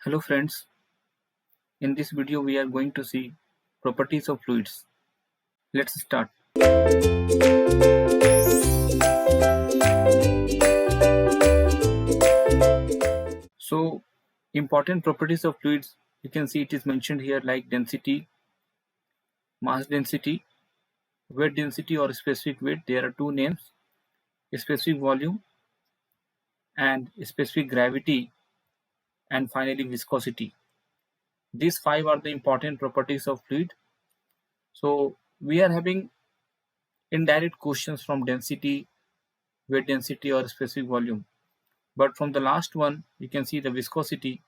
Hello friends, in this video we are going to see properties of fluids. Let's start. So important properties of fluids, you can see it is mentioned here like density, mass density, weight density or specific weight. There are two names, specific volume and specific gravity, and finally viscosity. These five are the important properties of fluid. So we are having indirect questions from density, weight density or specific volume. But from the last one, you can see the viscosity,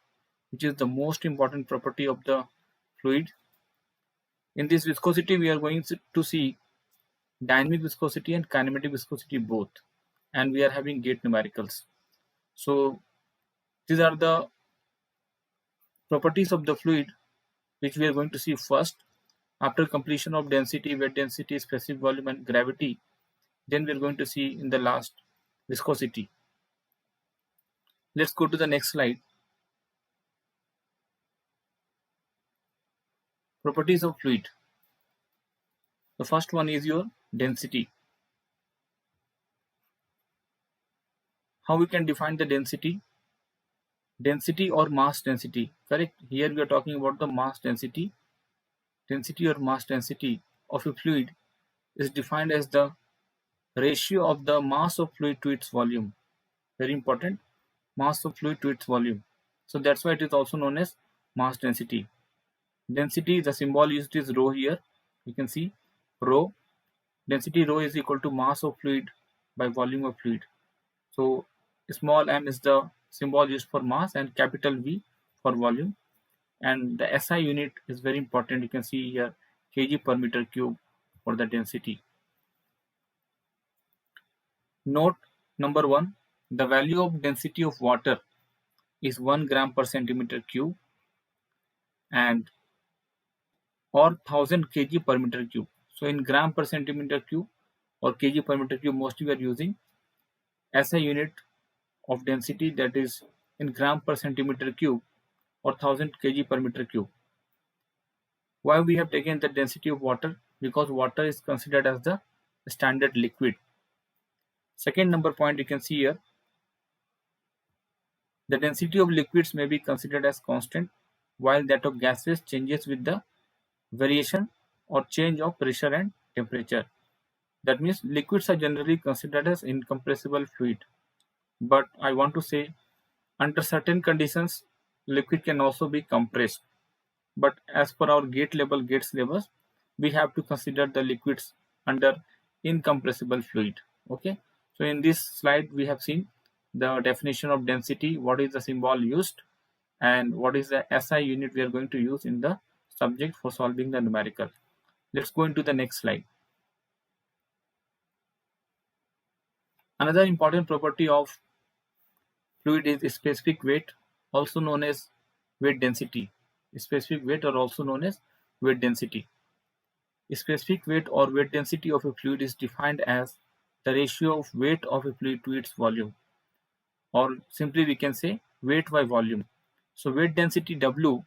which is the most important property of the fluid. In this viscosity, we are going to see dynamic viscosity and kinematic viscosity both. And we are having gate numericals. So these are the properties of the fluid which we are going to see first. After completion of density, weight density, specific volume and gravity, then we are going to see in the last viscosity. Let's go to the next slide. Properties of fluid. The first one is your density. How we can define the density? Density or mass density, correct? Here we are talking about the mass density. Density or mass density of a fluid is defined as the ratio of the mass of fluid to its volume. Very important, mass of fluid to its volume. So that's why it is also known as mass density. Density, the symbol used is rho here. You can see rho. Density rho is equal to mass of fluid by volume of fluid. So small m is the symbol used for mass and capital V for volume. And the SI unit is very important. You can see here kg per meter cube for the density. Note number 1, the value of density of water is 1 gram per centimeter cube and or 1000 kg per meter cube. So in gram per centimeter cube or kg per meter cube, mostly we are using SI unit of density, that is in gram per centimeter cube or 1000 kg per meter cube. Why we have taken the density of water? Because water is considered as the standard liquid. Second number point, you can see here, the density of liquids may be considered as constant, while that of gases changes with the variation or change of pressure and temperature. That means liquids are generally considered as incompressible fluid. But I want to say, under certain conditions, liquid can also be compressed. But as per our Gates syllabus, we have to consider the liquids under incompressible fluid. Okay. So in this slide, we have seen the definition of density, what is the symbol used, and what is the SI unit we are going to use in the subject for solving the numerical. Let's go into the next slide. Another important property of fluid is specific weight, also known as weight density. Specific weight are also known as weight density. Specific weight or weight density of a fluid is defined as the ratio of weight of a fluid to its volume, or simply we can say weight by volume. So weight density W,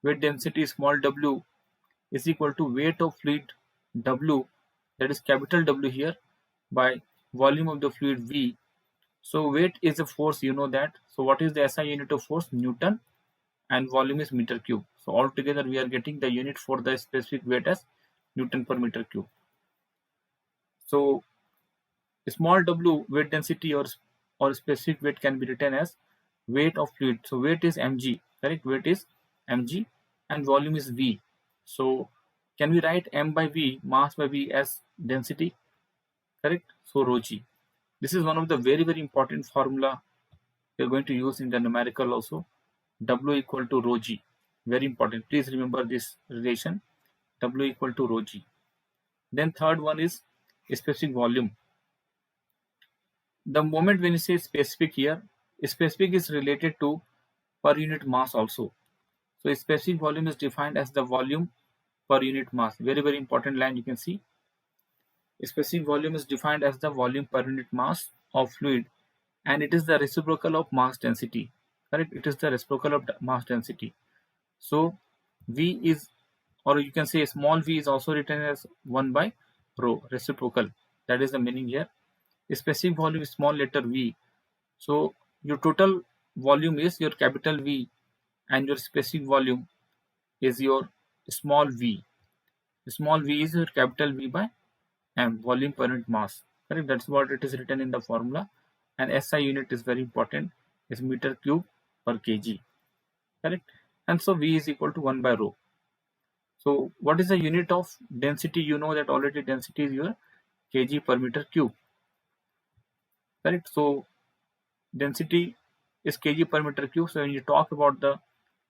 weight density small w, is equal to weight of fluid W, that is capital W here, by volume of the fluid V. So weight is a force, you know that. So what is the SI unit of force? Newton, and volume is meter cube. So altogether we are getting the unit for the specific weight as Newton per meter cube. So small w, weight density or specific weight, can be written as weight of fluid. So weight is mg, correct? Weight is mg and volume is V. So can we write m by V, mass by V, as density? Correct? So rho g. This is one of the very, very important formula we are going to use in the numerical also. W equal to rho g. Very important. Please remember this relation. W equal to rho g. Then third one is specific volume. The moment when you say specific here, specific is related to per unit mass also. So specific volume is defined as the volume per unit mass. Very, very important line you can see. Specific volume is defined as the volume per unit mass of fluid, and it is the reciprocal of mass density. correct? It is the reciprocal of mass density. So V is, or you can say small v is also written as 1 by rho, reciprocal. That is the meaning here. Specific volume is small letter v. So your total volume is your capital V, and your specific volume is your small v. Small v is your capital V by m, volume per unit mass. Correct? That's what it is written in the formula. And SI unit is very important, is meter cube per kg. Correct? And so V is equal to 1 by rho. So what is the unit of density? You know that already density is your kg per meter cube. Correct? So density is kg per meter cube. So when you talk about the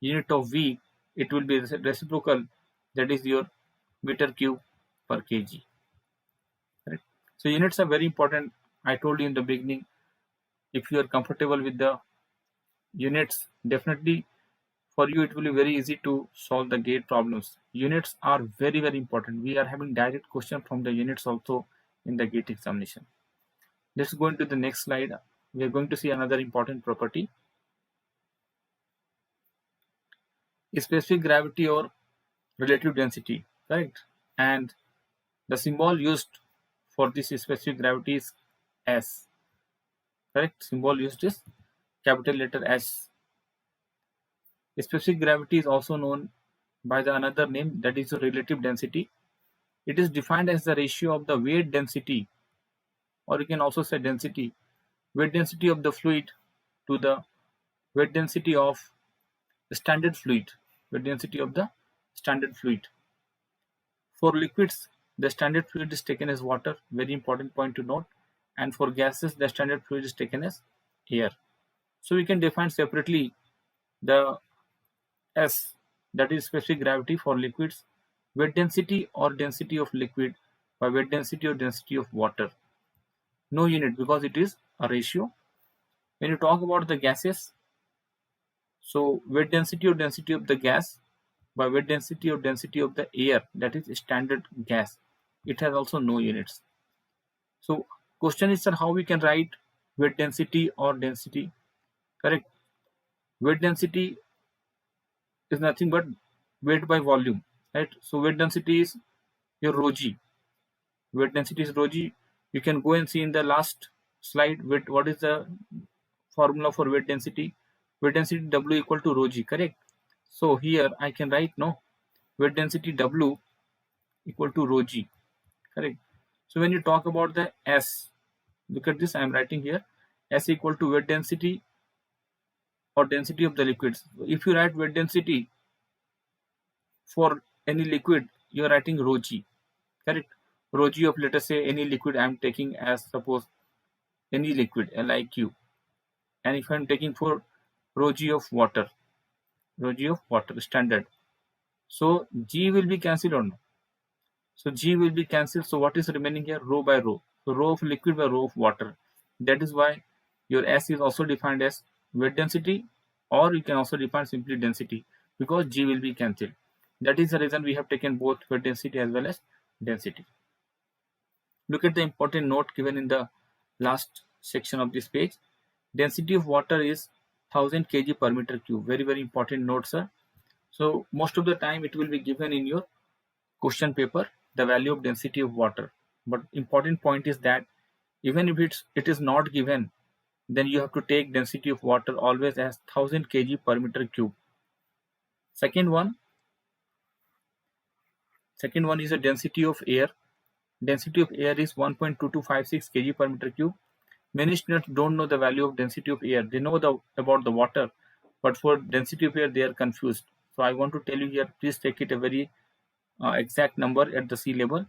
unit of V, it will be reciprocal, that is your meter cube per kg. Correct? So units are very important. I told you in the beginning, if you are comfortable with the units, definitely for you it will be very easy to solve the gate problems. Units are very, very important. We are having direct question from the units also in the gate examination. Let's go into the next slide. We are going to see another important property, specific gravity or relative density. Correct? And the symbol used for this specific gravity is S. Correct? Symbol used is capital letter S. Specific gravity is also known by the another name, that is relative density. It is defined as the ratio of the weight density, or you can also say density, weight density of the fluid to the weight density of the standard fluid. Weight density of the standard fluid. For liquids, the standard fluid is taken as water, very important point to note, and for gases, the standard fluid is taken as air. So we can define separately the S, that is specific gravity for liquids, weight density or density of liquid by weight density or density of water. No unit because it is a ratio. When you talk about the gases, so weight density or density of the gas by weight density or density of the air, that is standard gas. It has also no units. So question is, sir, how we can write weight density or density? Correct. Weight density is nothing but weight by volume, right? So weight density is your rho g. Weight density is rho g. You can go and see in the last slide what is the formula for weight density. Weight density W equal to rho g, correct? So here I can write weight density W equal to rho g, correct? So when you talk about the S, look at this, I am writing here S equal to weight density or density of the liquids. If you write weight density for any liquid, you are writing rho g, correct? Rho g of, let us say, any liquid I am taking as, suppose, any liquid LiQ, and if I am taking for rho g of water standard, so G will be cancelled or no? So G will be cancelled. So what is remaining here? Rho by rho. So rho of liquid by rho of water. That is why your S is also defined as weight density, or you can also define simply density, because G will be cancelled. That is the reason we have taken both weight density as well as density. Look at the important note given in the last section of this page. Density of water is 1000 kg per meter cube. Very, very important note, sir. So most of the time it will be given in your question paper, the value of density of water. But important point is that even if it is not given, then you have to take density of water always as 1000 kg per meter cube. Second one is the density of air. Density of air is 1.2256 kg per meter cube. Many students don't know the value of density of air. They know about the water, but for density of air they are confused. So I want to tell you here, please take it a very exact number at the sea level.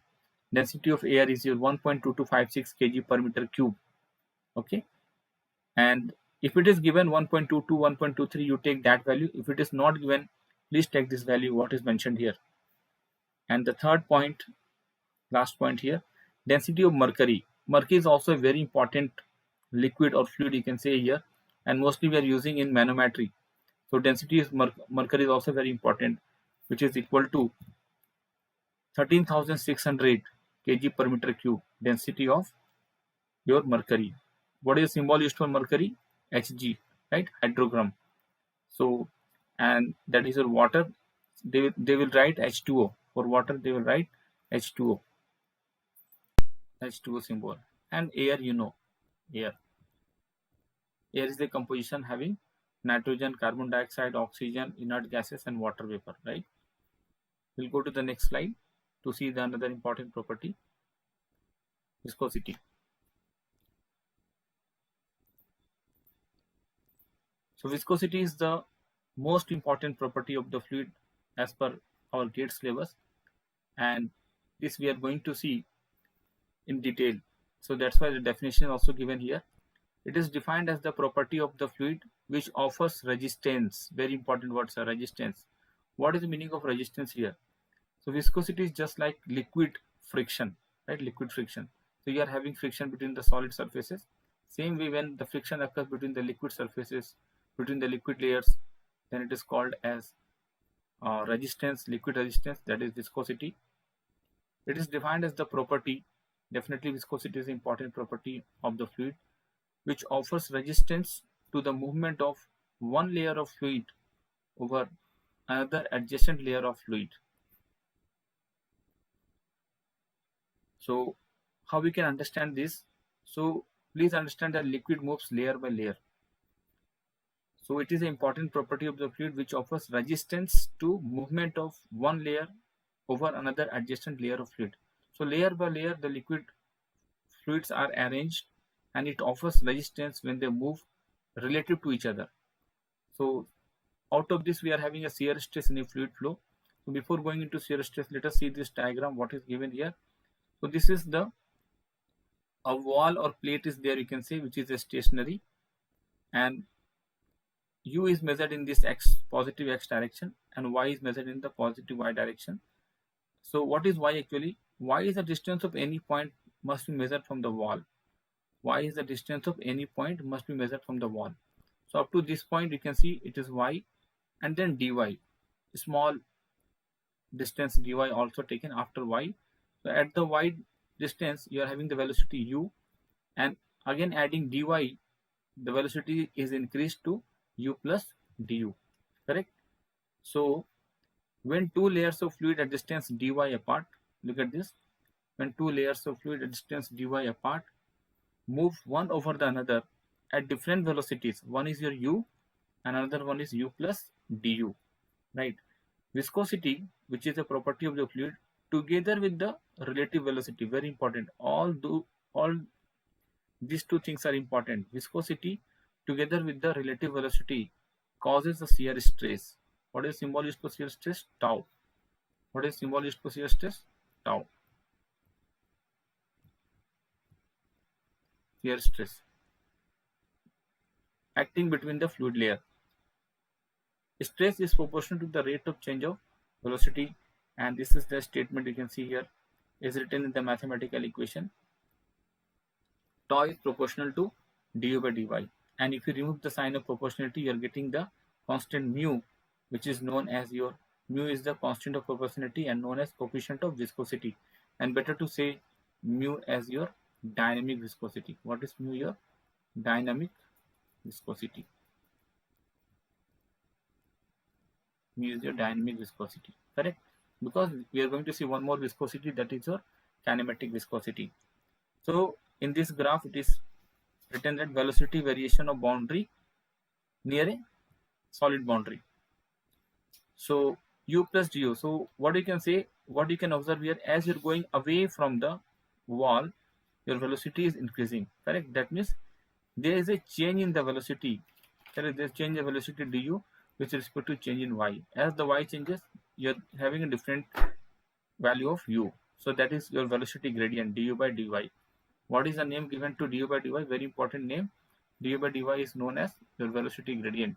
Density of air is your 1.2256 kg per meter cube. Okay, and if it is given 1.22, 1.23, you take that value. If it is not given, please take this value what is mentioned here. And the third point, last point here, density of mercury. Mercury is also a very important liquid or fluid, you can say here, and mostly we are using in manometry. So density of mercury is also very important, which is equal to 13,600 kg per meter cube, density of your mercury. What is the symbol used for mercury? Hg, right? Hydrogram. So, and that is your water. They will write H2O. For water, they will write H2O, H2O symbol. And air, you know, air. Air is the composition having nitrogen, carbon dioxide, oxygen, inert gases, and water vapor, right? We'll go to the next slide to see the another important property, viscosity. So viscosity is the most important property of the fluid as per our GATE syllabus, and this we are going to see in detail. So that's why the definition is also given here. It is defined as the property of the fluid which offers resistance. Very important words are resistance. What is the meaning of resistance here? So viscosity is just like liquid friction, right? Liquid friction. So you are having friction between the solid surfaces. Same way, when the friction occurs between the liquid surfaces, between the liquid layers, then it is called as resistance, liquid resistance, that is viscosity. It is defined as the property, definitely viscosity is an important property of the fluid, which offers resistance to the movement of one layer of fluid over another adjacent layer of fluid. So how we can understand this? So please understand that liquid moves layer by layer. So it is an important property of the fluid which offers resistance to movement of one layer over another adjacent layer of fluid. So layer by layer the liquid fluids are arranged and it offers resistance when they move relative to each other. So out of this we are having a shear stress in a fluid flow. So before going into shear stress, let us see this diagram what is given here. So this is a wall or plate is there, you can say, which is a stationary, and U is measured in this positive x direction and Y is measured in the positive y direction. So what is Y actually? Y is the distance of any point must be measured from the wall. Y is the distance of any point must be measured from the wall. So up to this point you can see it is Y, and then dy, small distance dy also taken after Y. So at the Y distance you are having the velocity U, and again adding dy, the velocity is increased to U plus du, correct? So when two layers of fluid at distance dy apart, look at this, when two layers of fluid at distance dy apart move one over the another at different velocities, one is your U and another one is U plus du, right? Viscosity, which is a property of the fluid, together with the relative velocity, very important, all these two things are important. Viscosity together with the relative velocity causes a shear stress. What is symbol used for shear stress? Tau. What is symbol used for shear stress? Tau. Shear stress acting between the fluid layer. Stress is proportional to the rate of change of velocity, and this is the statement you can see here is written in the mathematical equation. Tau is proportional to du by dy, and if you remove the sign of proportionality you are getting the constant mu, which is known as your mu is the constant of proportionality and known as coefficient of viscosity, and better to say mu as your dynamic viscosity. What is mu? Your dynamic viscosity. Mu is your dynamic viscosity, correct? Because we are going to see one more viscosity, that is your kinematic viscosity. So in this graph it is written that velocity variation of boundary near a solid boundary. So U plus du. So what you can say, what you can observe here, as you're going away from the wall, your velocity is increasing, correct? That means there is a change in the velocity. Correct? There's change in velocity du with respect to change in y. As the y changes, you're having a different value of u. So that is your velocity gradient, du by dy. What is the name given to du by dy? Very important name. Du by dy is known as your velocity gradient.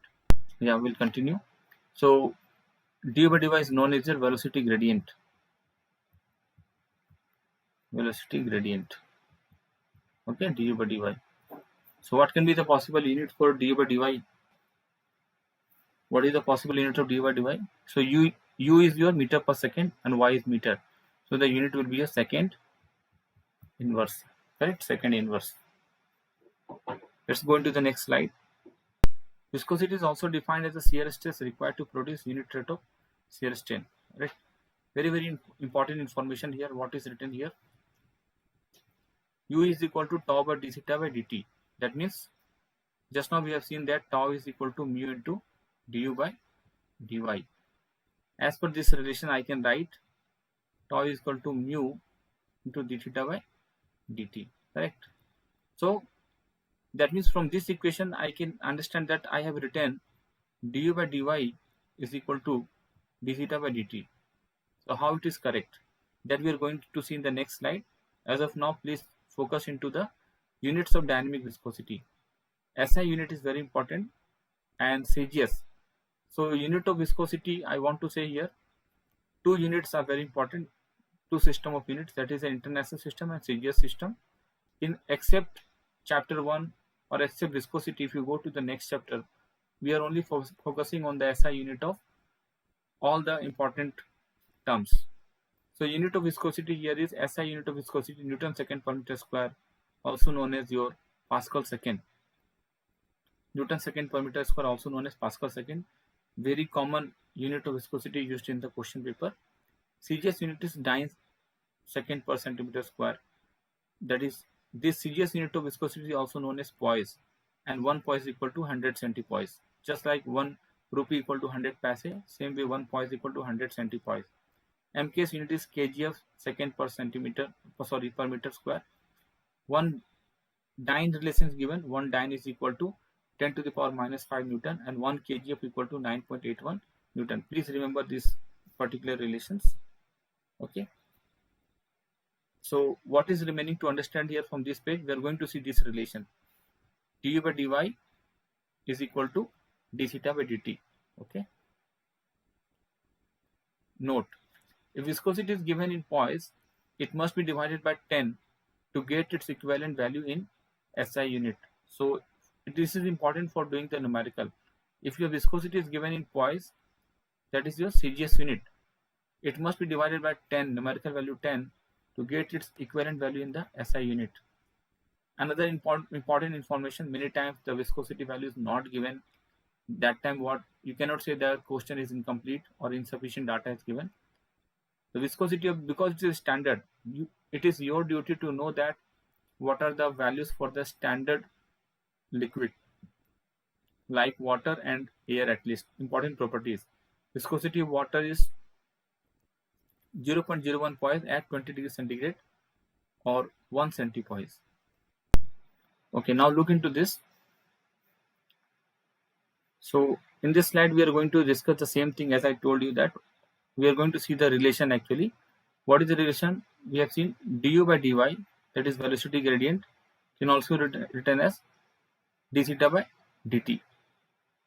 Yeah, we'll continue. So du by dy is known as your velocity gradient. Velocity gradient. Okay, du by dy. So what can be the possible unit for du by dy? What is the possible unit of du by dy? So u is your meter per second and y is meter. So the unit will be a second inverse, correct? Second inverse. Let's go into the next slide. Viscosity is also defined as the shear stress required to produce unit rate of shear strain. Right? Very important information here. What is written here? U is equal to tau by d theta by dt. That means just now we have seen that tau is equal to mu into du by dy. As per this relation, I can write tau is equal to mu into d theta by dt. Correct? So that means from this equation I can understand that I have written du by dy is equal to d theta by dt. So how it is correct? That we are going to see in the next slide. As of now, please focus into the units of dynamic viscosity. SI unit is very important, and CGS. So unit of viscosity, I want to say here, two units are very important, two system of units, that is the international system and CGS system. In except chapter 1 or except viscosity, if you go to the next chapter, we are only focusing on the SI unit of all the important terms. So unit of viscosity here is SI unit of viscosity, Newton second per meter square, also known as your Pascal second. Newton second per meter square, also known as Pascal second. Very common unit of viscosity used in the question paper. CGS unit is dynes second per centimeter square. That is, this CGS unit of viscosity is also known as poise, and 1 poise equal to 100 centipoise. Just like 1 rupee equal to 100 paise, same way 1 poise equal to 100 centipoise. MKS unit is kgf second per meter square. One dyne relation is given. One dyne is equal to 10 to the power minus 5 Newton, and 1 kgf equal to 9.81 Newton. Please remember these particular relations. Okay. So what is remaining to understand here from this page? We are going to see this relation. du by dy is equal to d theta by dt. Okay. Note, if viscosity is given in poise, it must be divided by 10 to get its equivalent value in SI unit. So this is important for doing the numerical. If your viscosity is given in poise, that is your CGS unit, it must be divided by 10, numerical value 10, to get its equivalent value in the SI unit. Another important information, many times the viscosity value is not given. That time what you cannot say the question is incomplete or insufficient data is given. The viscosity of, because it is standard, it is your duty to know that what are the values for the standard liquid like water and air. At least important properties, viscosity of water is 0.01 poise at 20 degrees centigrade or 1 centipoise. Okay, now look into this. So in this slide we are going to discuss the same thing as I told you, that we are going to see the relation actually. What is the relation? We have seen du by dy, that is velocity gradient, can also written as d theta by dt,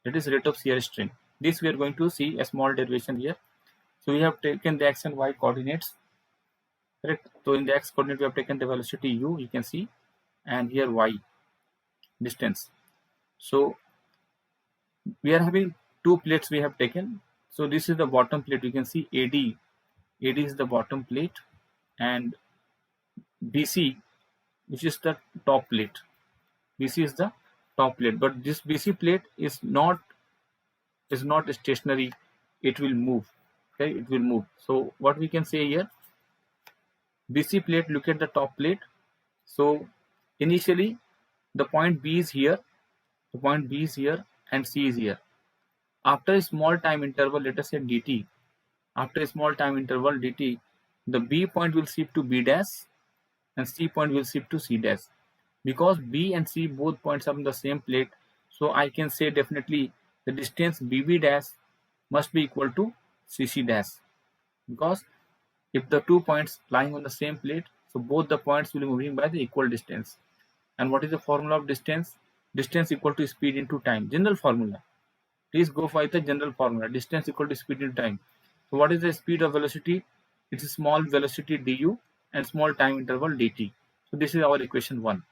that is rate of shear strain. This we are going to see a small derivation here. So we have taken the x and y coordinates, correct? So in the x coordinate we have taken the velocity u, you can see, and here y, distance. So we are having two plates we have taken. So this is the bottom plate, you can see AD is the bottom plate, and BC, which is the top plate. BC is the top plate, but this BC plate is not stationary, it will move. Okay, it will move. So what we can say here, BC plate, look at the top plate. So initially the point B is here, and C is here. After a small time interval, let us say dt, after a small time interval dt, the B point will shift to B dash and C point will shift to C dash. Because B and C both points are on the same plate, so I can say definitely the distance BB dash must be equal to CC dash, because if the 2 points lying on the same plate, so both the points will be moving by the equal distance. And what is the formula of distance? Distance equal to speed into time. General formula. Please go for the general formula. Distance equal to speed into time. So what is the speed of velocity? It's a small velocity du and small time interval dt. So this is our equation 1.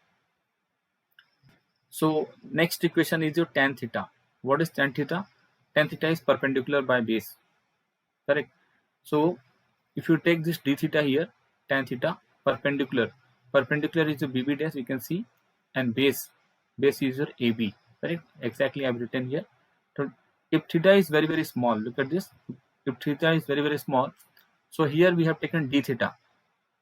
So next equation is your tan theta. What is tan theta? Tan theta is perpendicular by base. Correct. So if you take this d theta here, tan theta, perpendicular is your BB dash, you can see, and base is your AB. correct? Exactly, I've written here. So if theta is very, very small, look at this. If theta is very, very small, so here we have taken d theta.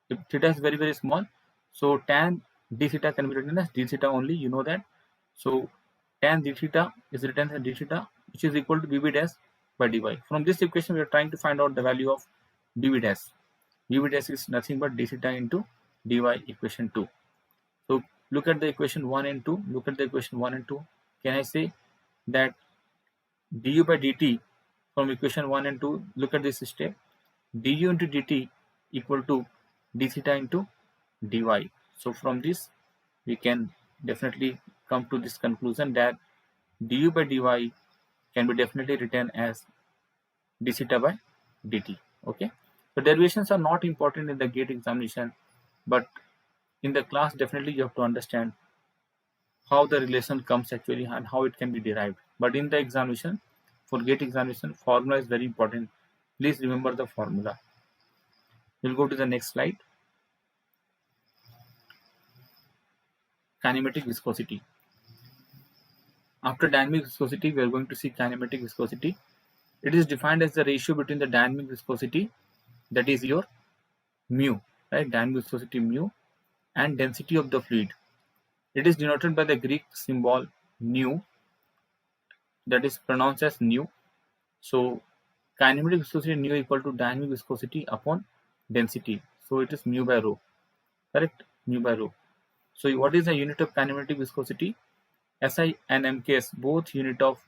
If theta is very, very small, so tan d theta can be written as d theta only, you know that. So tan d theta is written as d theta, which is equal to dv dash by dy. From this equation, we are trying to find out the value of dv dash. dv dash is nothing but d theta into dy, equation 2. So look at the equation 1 and 2. Look at the equation 1 and 2. Can I say that du by dt from equation 1 and 2, look at this step, du into dt equal to d theta into dy. So from this, we can definitely come to this conclusion that du by dy can be definitely written as d theta by dt. Okay. So derivations are not important in the GATE examination, but in the class, definitely you have to understand how the relation comes actually and how it can be derived. But in the examination, for GATE examination, formula is very important. Please remember the formula. We'll go to the next slide. Kinematic viscosity. After dynamic viscosity, we are going to see kinematic viscosity. It is defined as the ratio between the dynamic viscosity, that is your mu, right? Dynamic viscosity mu, and density of the fluid. It is denoted by the Greek symbol nu, that is pronounced as nu. So kinematic viscosity nu equal to dynamic viscosity upon density. So it is mu by rho, correct? Mu by rho. So what is the unit of kinematic viscosity? SI and MKS, both unit of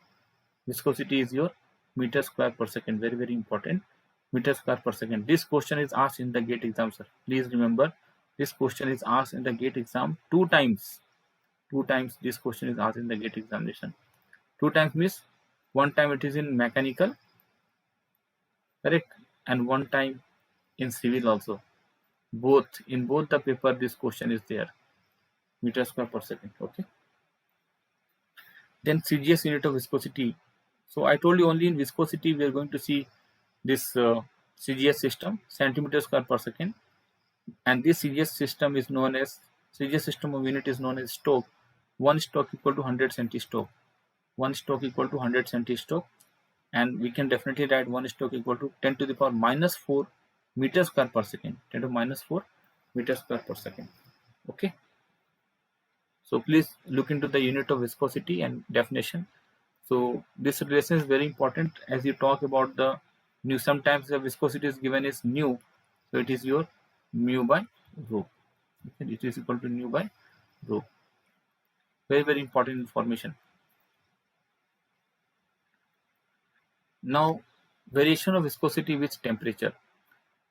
viscosity is your meter square per second. Very, very important. Meter square per second. This question is asked in the GATE exam, sir. Please remember, this question is asked in the GATE exam 2 times. 2 times this question is asked in the GATE examination. 2 times means 1 time it is in mechanical, correct, and 1 time in civil also. In both the paper, this question is there. Meter square per second. Okay. Then CGS, unit of viscosity. So I told you only in viscosity we are going to see this CGS system, centimeter square per second, and this CGS system is known as CGS system of unit is known as Stoke. 1 Stoke equal to 100 centistoke. 1 Stoke equal to 100 centistoke, and we can definitely write 1 Stoke equal to 10 to the power minus 4 meters square per second. 10 to minus 4 meters square per second. Okay. So please look into the unit of viscosity and definition. So this relation is very important as you talk about the nu. Sometimes the viscosity is given as nu, so it is your mu by rho. Okay, it is equal to mu by rho. Very, very important information. Now, variation of viscosity with temperature.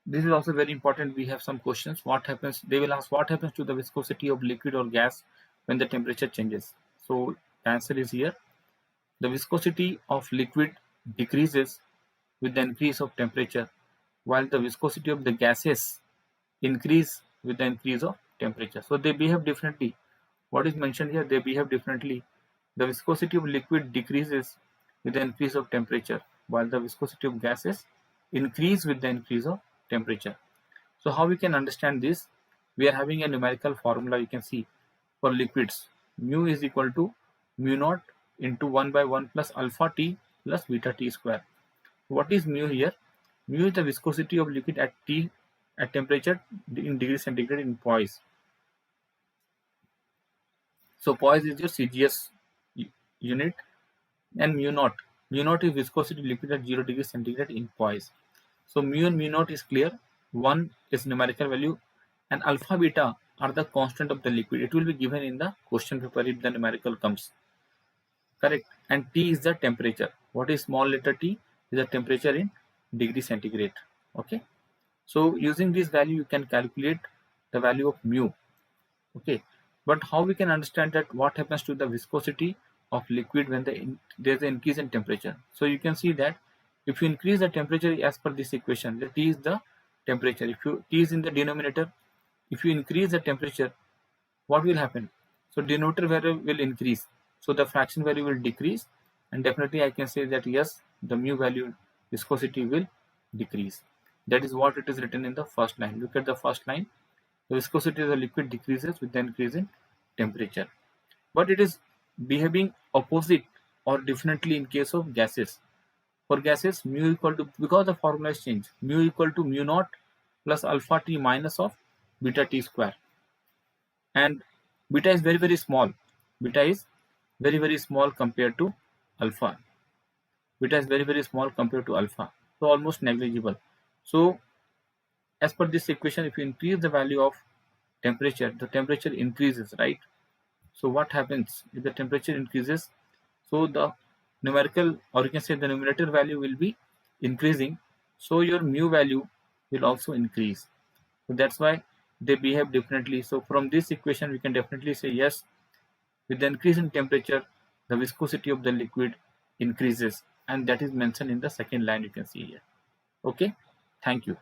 This is also very important. We have some questions. What happens? They will ask what happens to the viscosity of liquid or gas when the temperature changes. So the answer is here. The viscosity of liquid decreases with the increase of temperature, while the viscosity of the gases increase with the increase of temperature. So they behave differently. What is mentioned here? They behave differently. The viscosity of liquid decreases with the increase of temperature, while the viscosity of gases increase with the increase of temperature. So how we can understand this? We are having a numerical formula. You can see for liquids, mu is equal to mu naught into 1 by 1 plus alpha t plus beta t square. What is mu here? Mu is the viscosity of liquid at T at temperature in degrees centigrade in poise. So poise is your CGS unit, and mu naught. Mu naught is viscosity of liquid at 0 degrees centigrade in poise. So mu and mu naught is clear. 1 is numerical value, and alpha beta are the constant of the liquid. It will be given in the question paper if the numerical comes. Correct. And T is the temperature. What is small letter t? Is the temperature in degree centigrade. Okay. So using this value, you can calculate the value of mu. Okay. But how we can understand that what happens to the viscosity of liquid when there's an increase in temperature? So you can see that if you increase the temperature as per this equation, the T is the temperature. If T is in the denominator, if you increase the temperature, what will happen? So denominator value will increase. So the fraction value will decrease, and definitely I can say that yes, the mu value viscosity will decrease. That is what it is written in the first line. Look at the first line. The viscosity of the liquid decreases with the increase in temperature. But it is behaving opposite or differently in case of gases. For gases, mu equal to, because the formula is changed, mu equal to mu naught plus alpha t minus of beta t square. And beta is very, very small. Beta is very, very small compared to alpha. Beta is very, very small compared to alpha. So almost negligible. So as per this equation, if you increase the value of temperature, the temperature increases, right? So what happens if the temperature increases? So the numerical, or you can say the numerator value will be increasing. So your mu value will also increase. So that's why they behave differently. So from this equation, we can definitely say yes, with the increase in temperature, the viscosity of the liquid increases, and that is mentioned in the second line you can see here. Okay, thank you.